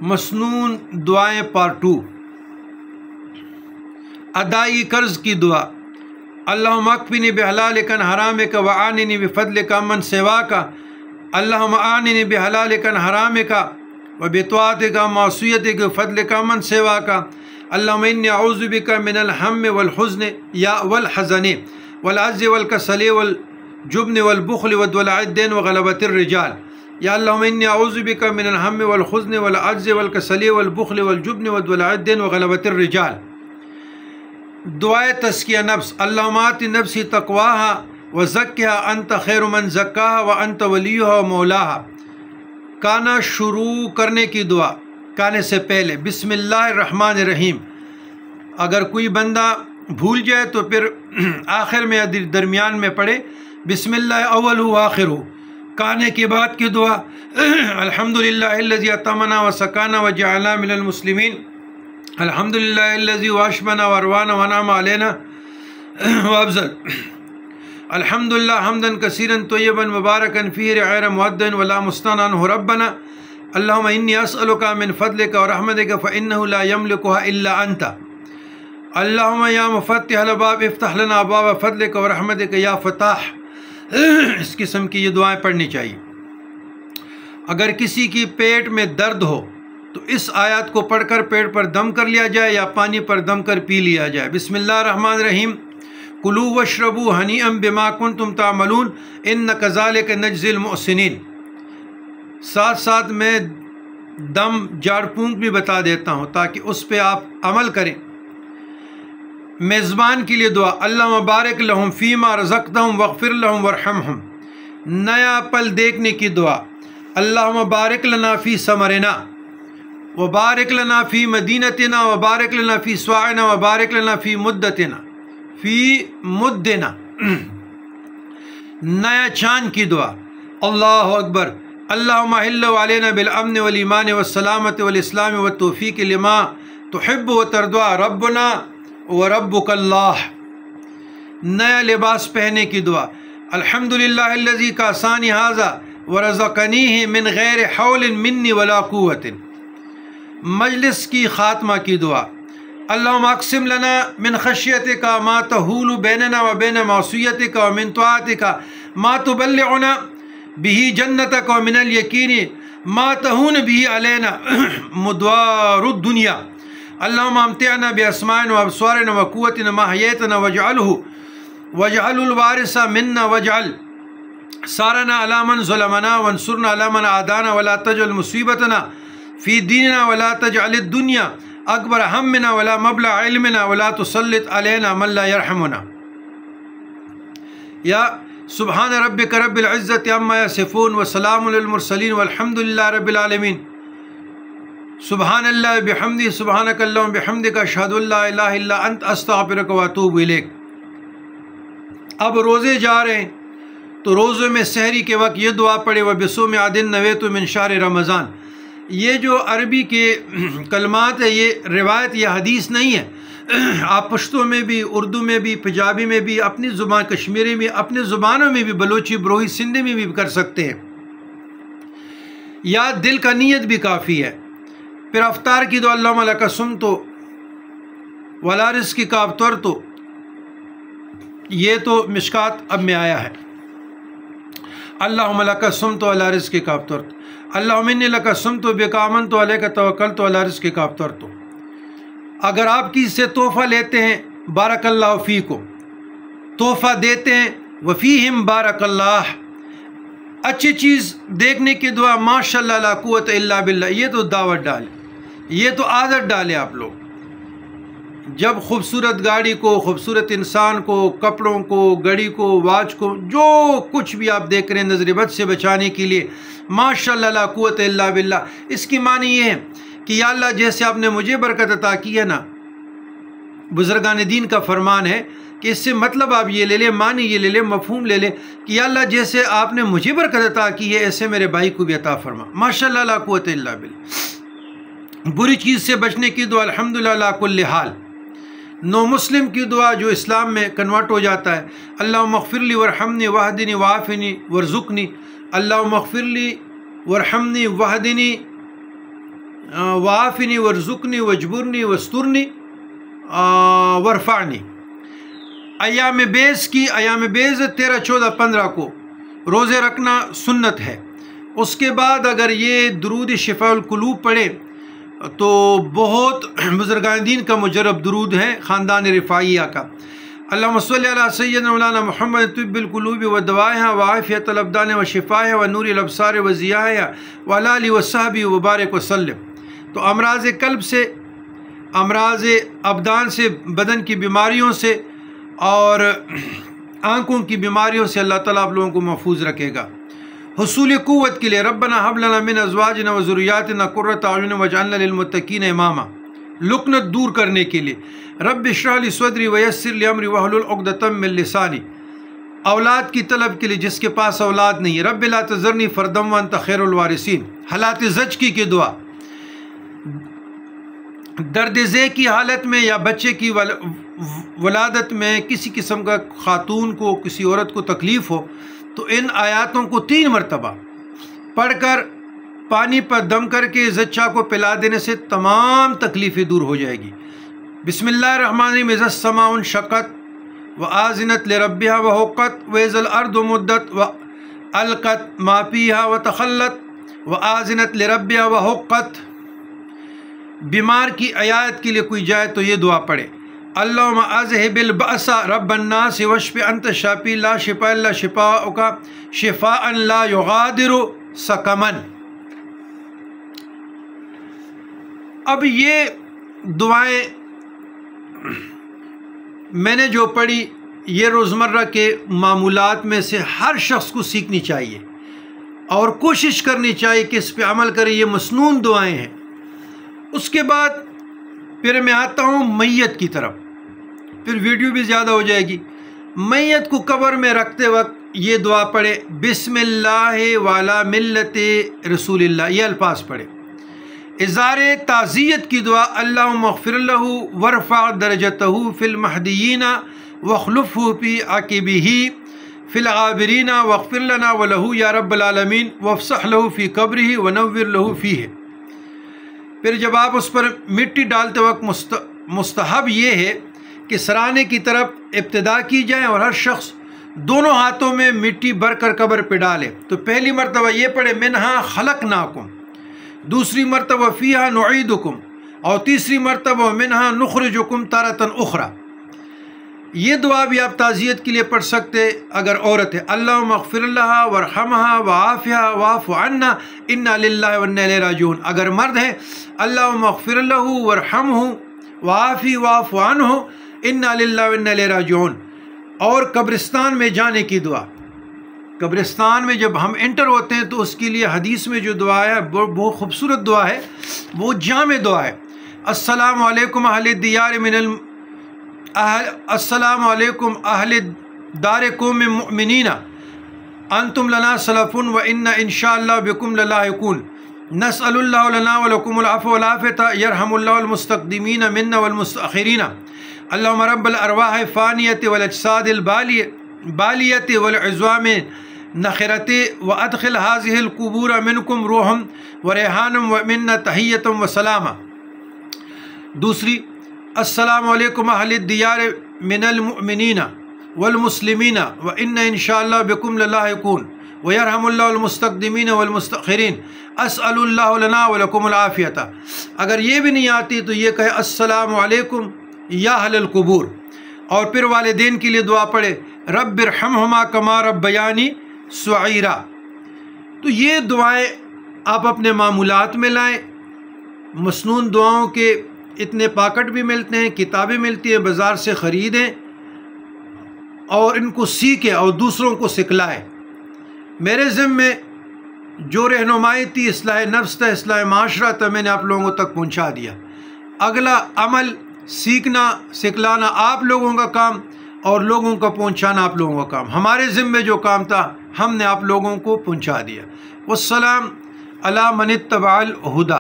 مسنون دعائیں پارٹ 2۔ ادائی قرض کی دعا، اللہم اکفنی بحلالک عن حرامک وعاننی بفضلک عمن سواک، اللہم اعننی بحلالک عن حرامک وبطاعتک عن معصیتک بفضلک عمن سواک، اللہم انی اعوذ بک من الہم والحزن یا والحزن والعجز والکسل والجبن والبخل ودلع الدین وغلبۃ الرجال، یا اللہم انی اعوذ بک من الہم والحزن والعجز والکسل والبخل والجبن ودلع الدین وغلبۃ الرجال۔ دعائے تزکیہ نفس، اللہم آت نفسی تقواہا وزکھا انت خیر من زکاہا وانت ولیہا ومولاہا۔ کانا شروع کرنے کی دعا، کانے سے پہلے بسم اللہ الرحمن الرحیم۔ اگر کوئی بندہ بھول جائے تو پھر آخر میں یا درمیان میں پڑھے بسم اللہ اول و آخر ہو۔ کانے کے بعد کی دعا، الحمدللہ الذی اطعمنا وسقانا وجعلنا من المسلمین، الحمدللہ الذی واشمنا وروانا ونعم علینا وافضل، الحمدللہ حمدا کثیرا طیبا مبارکا فیہ غیر معد ولا مستغنی عنہ ربنا، اللہم انی اسألک من فضلک ورحمتک فإنہ لا یملکها الا انت، اللہم یا مفتح الابواب افتح لنا ابواب فضلک ورحمتک یا فتاح۔ اس قسم کی یہ دعائیں پڑھنی چاہیے۔ اگر کسی کی پیٹ میں درد ہو تو اس آیات کو پڑھ کر پیٹ پر دم کر لیا جائے یا پانی پر دم کر پی لیا جائے۔ بسم اللہ الرحمن الرحیم، کلوا واشربوا ہنیئا بما کنتم تعملون ان کذالک نجزی المحسنین۔ ساتھ ساتھ میں دم جاڑ پونک بھی بتا دیتا ہوں تاکہ اس پہ آپ عمل کریں۔ میزبان کے لیے دعا، اللہم بارک لہم فیما رزقتہم واغفر لہم وارحمہم۔ نیا پل دیکھنے کی دعا، اللہم بارک لنا فی ثمرنا وبارک لنا فی مدینتنا وبارک لنا فی سواعنا وبارک لنا فی مدتنا فی مدنا۔ نیا چاند کی دعا، اللہ اکبر، اللہم احل علینا بالامن والایمان والسلامت والاسلام والتوفیق لما تحب وترضى ربنا وربک اللہ۔ نیا لباس پہننے کی دعا، الحمدللہ الذی کاسانی ھذا ورزقنیہ من غیر حول منی ولا قوت۔ مجلس کی خاتمہ کی دعا، اللہم اقسم لنا من خشیتک ما تحول بیننا وبین معصیتک ومن طاعتک ما تبلغنا به جنتک ومن الیقین ما تہون به علینا مدوار الدنیا، اللہم امتعنا باسماعنا وابصارنا وقوتنا ما احییتنا واجعل الوارث منا واجعل ثارنا علی من ظلمنا وانصرنا علی من عادانا ولا تجعل مصیبتنا فی دیننا ولا تجعل الدنیا اکبر ہمنا ولا مبلغ علمنا ولا تسلط علینا من لا یرحمنا۔ یا سبحان ربک رب العزت عما یصفون وسلام علی المرسلین والحمد للہ رب العالمین۔ سبحان اللہ بحمدہ، سبحانک اللہم بحمدک، اشہد ان لا الہ الا انت، استغفرک واتوب الیک۔ اب روزے جا رہے ہیں تو روزے میں سحری کے وقت یہ دعا پڑھے، وبصوم عد نویت من شہر رمضان۔ یہ جو عربی کے کلمات ہے یہ روایت یا حدیث نہیں ہے، آپ پشتو میں بھی، اردو میں بھی، پنجابی میں بھی، اپنی زبان کشمیری میں، اپنے زبانوں میں بھی، بلوچی، بروہی، سندھی میں بھی کر سکتے ہیں، یا دل کا نیت بھی کافی ہے۔ پھر افطار کی دعا، اللہم لک صمت وعلی رزقک افطرت، یہ تو مشکات اب میں آیا ہے، اللہم لک صمت وعلی رزقک افطرت، اللہم انی لک صمت بک آمنت علیک توکلت وعلی رزقک افطرت۔ اگر آپ کسی سے تحفہ لیتے ہیں، بارک اللہ فیکم، تحفہ دیتے ہیں، وفیہم بارک اللہ، اچھی چیز دیکھنے کی دعا، ماشاء اللہ لا قوت الا باللہ، یہ تو دعوت ڈالے، یہ تو عادت ڈالے آپ لوگ۔ جب خوبصورت گاڑی کو، خوبصورت انسان کو، کپڑوں کو، گھڑی کو، واچ کو، جو کچھ بھی آپ دیکھ رہے ہیں نظر بد سے بچانے کے لیے، ماشاء اللہ لا قوت الا باللہ، اس کی معنی یہ ہے کہ یا اللہ جیسے آپ نے مجھے برکت عطا کی ہے نا، بزرگان دین کا فرمان ہے کہ اس سے مطلب آپ یہ لے لیں، معنی یہ لے لیں، مفہوم لے لیں کہ یا اللہ جیسے آپ نے مجھے برکت عطا کی ہے ایسے میرے بھائی کو بھی عطا فرما، ماشاء اللہ لا قوت الا باللہ۔ بری چیز سے بچنے کی دعا، الحمدللہ علی کل حال۔ نو مسلم کی دعا جو اسلام میں کنورٹ ہو جاتا ہے، اللہم اغفر لی ورحمنی واہدنی وعافنی ورزقنی، اللہم اغفر لی ورحمنی واہدنی वाफ़िनी वर्ज़ुक़नी वजबुरनी वस्तुरनी वरफ़ानी। अय्याम बेज़ की, अय्याम बेज़ 13, 14, 15 को रोज़े रखना सुन्नत है। उसके बाद अगर ये दुरूद शिफ़ाउल कुलूब पढ़े तो बहुत बुज़ुर्गान दीन का मुजरब दुरूद है ख़ानदान रिफ़ाइया का। अल्लाहुम्मा सल्लि अला सय्यदना मौलाना मुहम्मद तिब्बिल कुलूबि व दवाइहा व आफ़ियतल अब्दान व शिफ़ाइहा व नूरिल अब्सार व ज़ियाहा व अला आलिहि व सहबी व बारिक वसल्लम। तो अमराज़ क़ल्ब से, अमराज़ अब्दान से, बदन की बीमारियों से और आँखों की बीमारियों से अल्लाह ताला आप लोगों को महफूज रखेगा। हुसूल क़ुव्वत के लिए रब्बना हब लना मिन अज़वाजिना व ज़ुर्रिय्यातिना क़ुर्रता अयुन वजअलना लिलमुत्तक़ीना इमामा। लुकनत दूर करने के लिए रब्बि इश्रह ली सदरी व यस्सिर ली अमरी वहलुल उक़दतम मिन लिसानी। औलाद की तलब के लिए जिसके पास औलाद नहीं है, रब्बि ला तज़रनी फ़र्दम व अंत खैरुल वारिसीन। हालात ज़च्की की दुआ, दर्द ज़े की हालत में या बच्चे की वलादत में किसी किस्म का खातून को, किसी औरत को तकलीफ़ हो तो इन आयातों को 3 मरतबा पढ़कर पानी पर दम करके ज़च्चा को पिला देने से तमाम तकलीफ़ें दूर हो जाएगी। बिस्मिल्लाहिर्रहमानिर्रहीम। इज़्ज़स्समाउ शक़्क़त व आज़िनत लिरब्बिहा व हुक़्क़त व इज़्ज़ल अर्दु मुद्दत व अलक़त मा फ़ीहा व तख़ल्लत व आज़िनत लिरब्बिहा व हुक़्क़त। बीमार की आयत के लिए कोई जाए तो ये दुआ पढ़े, अल्लाहुम्मा अज़हिबिल बअसा रब्बन्नास वश्फ़ि अंत शाफ़ी ला शिफ़ा इल्ला शिफ़ाउका शिफ़ाअन ला युग़ादिरु सकमन। अब ये दुआएं मैंने जो पढ़ी ये रोज़मर्रा के मामूलात में से हर शख्स को सीखनी चाहिए और कोशिश करनी चाहिए कि इस पे अमल करें। ये मसनून दुआएं हैं। उसके बाद फिर मैं आता हूँ मैयत की तरफ, फिर वीडियो भी ज़्यादा हो जाएगी। मैयत को कब्र में रखते वक्त ये दुआ पढ़े, बिस्मिल्लाह वाला मिल्लते रसूलिल्लाह, ये अल्फाज पढ़े। इज़ारे ताज़ियत की दुआ, अल्लाहुम्मा अग़फ़िर लहू वरफ़ा दरजतहू फ़िल महदियीना वख़्लुफ़हू फ़ी आक़िबिही फ़िल आबिरीना वग़फ़िर लना व लहू या रब्बल आलमीन वफ़्सह लहू फ़ी क़ब्रिही व नव्विर लहू फ़ीह। फिर जब आप उस पर मिट्टी डालते वक्त मुस्तहब ये है कि सराने की तरफ इब्तिदा की जाए और हर शख्स दोनों हाथों में मिट्टी भर कर कब्र पे डाले। तो पहली मरतबा ये पढ़े, मिन्हा खलक़नाकुम, दूसरी मरतबा फ़ीहा नुईदुकुम और तीसरी मरतबा मिन्हा नुख़रिजुकुम तारतन उख़रा। ये दुआ भी आप ताज़ियत के लिए पढ़ सकते अगर औरत है। अल्लाहुम्मा अग़फ़िर लहा वरहमहा वआफ़िहा वाफ़ु अन्ना इन्ना लिल्लाहि व इन्ना इलैहि राजिऊन। अगर मर्द है, अल्लाहुम्मा अग़फ़िर लहू वरहमहू वआफ़ी वाफ़ु अन्हु इन्ना लिल्लाहि व इन्ना इलैहि राजिऊन। और कब्रिस्तान में जाने की दुआ, कब्रिस्तान में जब हम एंटर होते हैं तो उसके लिए हदीस में जो दुआ है बहुत खूबसूरत दुआ है, वो जामे दुआ है। अस्सलामु अलैकुम अहले दियार मिनल अस्सलामु अलैकुम अहले दार कौम मुमिनीना अंतुम लना सलफ़ुन व इन्ना इंशाअल्लाह बिकुम ललाहिकून नसअलुल्लाह लना व लकुमुल अफ़्व वल आफ़ियता यरहमुल्लाहु अल मुस्तक़दिमीन मिन्ना वल मुस्तअख़िरीन। अल्लाहुम्मा रब्बल अरवाह फ़ानियत वल अजसादिल बालियत वल इज़्वाम नख़रत व अदखिल हाज़िहिल क़ुबूर मिनकुम रूहम व रेहानम व मिन्ना तहियतम व सलामा। दूसरी, अस्सलामु अलैकुम अहले दियार मिनल मुमिनीना वल मुस्लिमीना व इन्ना इंशाअल्लाह बिकुम ललाहिकून व यरहमुल्लाहु अल मुस्तक़दिमीन वल मुस्तअख़िरीन अस्अलुल्लाह लना व लकुमुल आफ़ियता। अगर ये भी नहीं आती तो ये कहे अस्सलामु अलैकुम या अहलल क़ुबूर। और फिर वालिदैन के लिए दुआ पढ़े, रब्बिरहमहुमा कमा रब्बयानी सग़ीरा। तो ये दुआएं आप अपने मामूलात में लाएं। मसनून दुआओं के इतने पाकट भी मिलते हैं, किताबें मिलती हैं, बाज़ार से ख़रीदें और इनको सीखें और दूसरों को सिखलाएं। मेरे ज़िम्मे जो रहनुमाई थी इस्लाह नफ्स था, इस्लाह माशरा था, मैंने आप लोगों तक पहुंचा दिया। अगला अमल सीखना सिखलाना आप लोगों का काम और लोगों का पहुंचाना आप लोगों का काम। हमारे ज़िम्मे जो काम था हमने आप लोगों को पहुंचा दिया। वस्सलाम अला मन इत्तबअल हुदा।